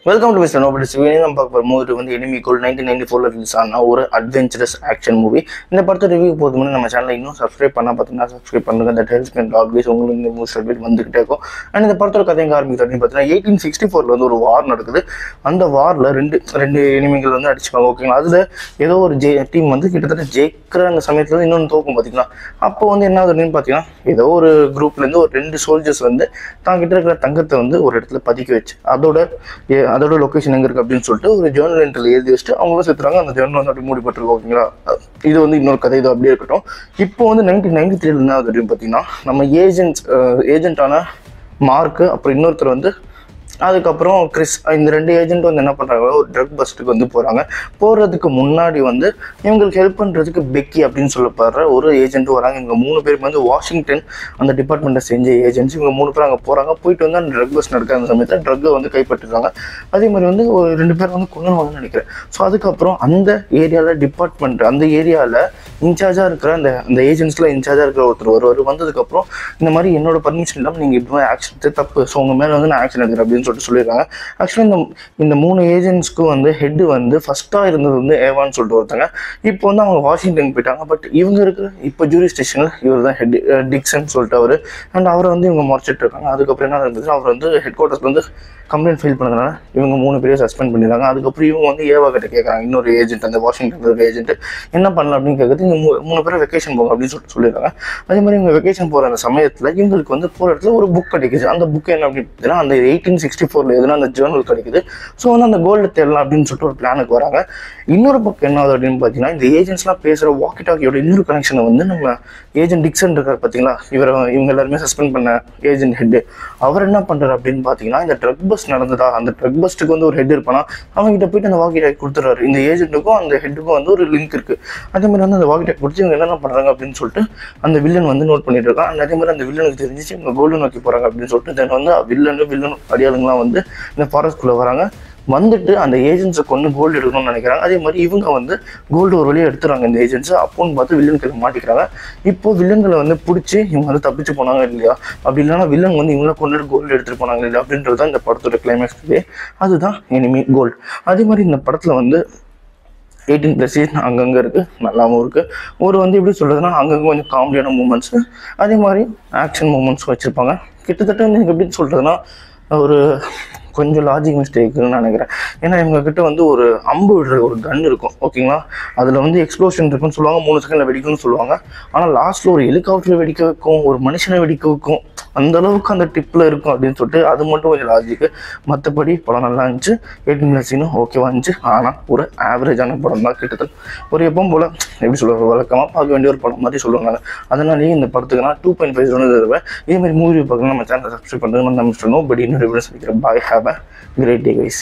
Welcome to mister nobody's. நம்ம பார்க்க போகிற மூவி வந்து எனிமி கோல்ட் 1994 ரிலீஸ் ஆன ஒரு அட்வென்ச்சரஸ் ஆக்ஷன் மூவி. இந்த படத்தை ரிவ்யூ போது முன்னாடி நம்ம சேனலை இன்னும் சப்ஸ்கிரைப் பண்ணால் பார்த்தீங்கன்னா சப்ஸ்கிரைப் பண்ணுங்க. அந்த ஹெல்ப்ஸ் அண்ட் ஆல்வேஸ் உங்களுக்கு இந்த மூவி சர்வீஸ் வந்துகிட்டே இருக்கும். அண்ட் இந்த படத்தோட கதை எங்கே ஆரம்பிக்குது அப்படின்னு பார்த்தீங்கன்னா 1864 வந்து ஒரு வார் நடக்குது. அந்த வாரில் ரெண்டு எனிமிகள் வந்து அடிச்சுப்பாங்க. ஓகேங்களா, அதில் ஏதோ ஒரு டீம் வந்து கிட்டத்தட்ட ஜெயிக்கிற அந்த சமயத்தில் இன்னொன்று தோக்கும் பார்த்தீங்களா. அப்போ வந்து என்ன ஆகுதுன்னு பார்த்தீங்கன்னா ஏதோ ஒரு குரூப்லேருந்து ஒரு 2 சோல்ஜர்ஸ் வந்து தான் கிட்ட இருக்கிற தங்கத்தை வந்து ஒரு இடத்துல பதுக்கி வச்சு அதோட லொக்கேஷன் எங்கே இருக்குது அப்படின்னு சொல்லிட்டு ஒரு ஜேர்னல் என்ட்ரில் எழுதி வச்சுட்டு அவங்களும் சேர்த்துறாங்க. அந்த ஜேர்னல் வந்து அப்படி மூடிப்பட்டிருக்கோம். ஓகேங்களா, இது வந்து இன்னொரு கதை இது அப்படியே இருக்கட்டும். இப்போ வந்து 1993 என்ன ஆகுது அப்படின்னு பார்த்தீங்கன்னா நம்ம ஏஜென்ட்டான மார்க்கு அப்புறம் இன்னொருத்தர் வந்து அதுக்கப்புறம் கிறிஸ், இந்த 2 ஏஜென்ட் வந்து என்ன பண்ணுறாங்க, ஒரு ட்ரக் பஸ்ட்டுக்கு வந்து போகிறதுக்கு முன்னாடி வந்து இவங்களுக்கு ஹெல்ப் பண்ணுறதுக்கு பெக்கி அப்படின்னு சொல்லப்படுற ஒரு ஏஜென்ட்டும் வராங்க. இவங்க 3 பேர் வந்து வாஷிங்டன் அந்த டிபார்ட்மெண்ட்டை செஞ்ச ஏஜென்ட்ஸ். இவங்க 3 பேர் அங்கே போகிறாங்க. போயிட்டு வந்து அந்த ட்ரக் பஸ் நடக்கிற அந்த சமயத்தில் ட்ரக்கை வந்து கைப்பற்றிடுறாங்க. அதே மாதிரி வந்து ஒரு 2 பேர் வந்து கொண்டுவாங்கன்னு நினைக்கிறேன். ஸோ அதுக்கப்புறம் அந்த ஏரியாவில் டிபார்ட்மெண்ட் அந்த ஏரியாவில் இன்சார்ஜாக இருக்கிற அந்த ஏஜென்ட்ஸில் இன்சார்ஜாக இருக்கிற ஒருத்தர் வருவார். வந்ததுக்கப்புறம் இந்த மாதிரி என்னோட பர்மிஷன் இல்லாமல் நீங்கள் இப்படி ஆக்ஷன் தப்பு, ஸோ உங்கள் மேலே வந்து நான் ஆக்ஷன் எடுக்கிறேன் அப்படின்னு சொல்லியிருக்காங்க. ஆக்சுவலி இந்த 3 ஏஜென்ட்ஸ்க்கும் வந்து ஹெட் வந்து ஃபர்ஸ்ட்டாக இருந்தது வந்து ஏவான்னு சொல்லிட்டு ஒருத்தாங்க. இப்போ வந்து அவங்க வாஷிங்டன் போயிட்டாங்க. பட் இவங்க இருக்கிற இப்போ ஜூரி ஸ்டேஷனில் இவர் தான் ஹெட், டிக்சன் சொல்லிட்டு அவர். அண்ட் அவரை வந்து இவங்க முறைச்சிட்டு இருக்காங்க. அதுக்கப்புறம் என்ன இருந்ததுன்னா அவர் வந்து ஹெட் குவார்ட்டர்ஸ்ல வந்து கம்ப்ளைண்ட் ஃபைல் பண்ணதுனால இவங்க 3 பேரையும் சஸ்பெண்ட் பண்ணிடுறாங்க. அதுக்கப்புறம் இவங்க வந்து ஏவா கிட்ட கேட்குறாங்க, இன்னொரு ஏஜென்ட் அந்த வாஷிங்டன் இருக்கிற ஏஜென்ட் என்ன பண்ணலாம் அப்படின்னு கேட்குறது. இவங்க 3 பேரும் வெக்கேஷன் போங்க அப்படின்னு சொல்லிடுறாங்க. அதே மாதிரி இவங்க வெக்கேஷன் போகிற அந்த சமயத்தில் இவங்களுக்கு வந்து போகிற இடத்துல ஒரு புக் கிடைக்குது. அந்த புக் என்ன அப்படின்னு பார்த்தீங்கன்னா அந்த 1864 எதுனா அந்த ஜேர்னல் கிடைக்குது. ஸோ வந்து அந்த கோல்டு தேடலாம் அப்படின்னு சொல்லிட்டு ஒரு பிளானுக்கு வராங்க. இன்னொரு புக் என்ன ஆகுது அப்படின்னு பார்த்தீங்கன்னா இந்த ஏஜென்ட்ஸ்லாம் பேசுகிற வாக்கி டாக்கியோட இன்னொரு கனெக்ஷனை வந்து நம்ம ஏஜென்ட் டிக்சன் இருக்கார் பார்த்தீங்களா, இவங்க எல்லாருமே சஸ்பெண்ட் பண்ண ஏஜென்ட் ஹெட், அவர் என்ன பண்ணுறாரு அப்படின்னு பார்த்தீங்கன்னா இந்த ட்ரக் பஸ் நடந்ததா, அந்த ட்ரக் பஸ்ட்டுக்கு வந்து ஒரு ஹெட் இருப்பானா அவங்ககிட்ட போயிட்டு அந்த வாக்கி டாக்கி கொடுத்துறாரு. இந்த ஏஜென்ட்டுக்கும் அந்த ஹெட்டுக்கும் வந்து ஒரு லிங்க் இருக்குது. அதே மாதிரி வந்து அந்த வாக்கி டாக்கி கொடுத்து இவங்க என்ன பண்ணுறாங்க அப்படின்னு சொல்லிட்டு அந்த வில்லன் வந்து நோட் பண்ணிட்டு இருக்கான். அதே மாதிரி அந்த வில்லனுக்கு தெரிஞ்சிச்சு இவங்க கோல்டு நோக்கி போகிறாங்க அப்படின்னு சொல்லிட்டு தென் வந்து வில்லன் அடியாளுங்களாம் வந்து இந்த ஃபாரஸ்ட்குள்ளே வராங்க. வந்துட்டு அந்த ஏஜென்ட்ஸை கொண்டு கோல்டு எடுக்கணும்னு நினைக்கிறாங்க. அதே மாதிரி இவங்க வந்து கோல்டு ஒரு வழியாக எடுத்துறாங்க இந்த ஏஜென்ட்ஸை. அப்போன்னு பார்த்து வில்லன்களை மாட்டிக்கிறாங்க. இப்போ வில்லன்களை வந்து பிடிச்சி இவங்க வந்து தப்பிச்சு போனாங்க இல்லையா, அப்படி இல்லைன்னா வில்லன் வந்து இவங்களை கொண்டு கோல்டு எடுத்துகிட்டு போனாங்க இல்லையா அப்படின்றது தான் இந்த படத்தோட கிளைமேக்ஸ். அதுதான் எனிமி கோல்டு. அதே மாதிரி இந்த படத்தில் வந்து 18+ அங்கங்கே இருக்குது, நல்லாவும் இருக்குது. ஒரு வந்து எப்படி சொல்கிறதுனா அங்கங்கே கொஞ்சம் காமெடியான மூமெண்ட்ஸு, அதே மாதிரி ஆக்ஷன் மூமெண்ட்ஸும் வச்சுருப்பாங்க. கிட்டத்தட்ட வந்து எனக்கு எப்படி சொல்கிறதுனா ஒரு கொஞ்சம் லாஜிக் மிஸ்டேக்குன்னு நினைக்கிறேன். ஏன்னா இவங்ககிட்ட வந்து ஒரு அம்பு விடுற ஒரு கன் இருக்கும். ஓகேங்களா, அதில் வந்து எக்ஸ்ப்ளோஷன் இருக்குன்னு சொல்லுவாங்க, 3 செகண்டில் வெடிக்கும்னு சொல்லுவாங்க. ஆனால் லாஸ்ட்டில் ஒரு ஹெலிகாப்டர் வெடிக்க வைக்கும், ஒரு மனுஷனை வெடிக்க வைக்கும், அந்த அளவுக்கு அந்த டிப்பில் இருக்கும் அப்படின்னு சொல்லிட்டு அது மட்டும் கொஞ்சம் லாஜிக்கு. மற்றபடி படம் நல்லா இருந்துச்சு. 18+ ஓகேவா இருந்துச்சு. ஆனால் ஒரு ஆவரேஜான படம் தான். கிட்டத்தட்ட ஒரு எப்பவும் போல் எப்படி சொல்லுவாங்க, வழக்கமாக பார்க்க வேண்டிய ஒரு படம் மாதிரி சொல்லுவாங்க. அதனாலேயே இந்த படத்துக்கு நான் 2.5 தருவேன். இதே மாதிரி மூவி பார்க்கலாம் நம்ம சேனலை சப்ஸ்கிரைப் பண்ணுறது நம்ம நோபடி இன்னொரு சொல்லிக்கிறேன். பாய், have a great day guys.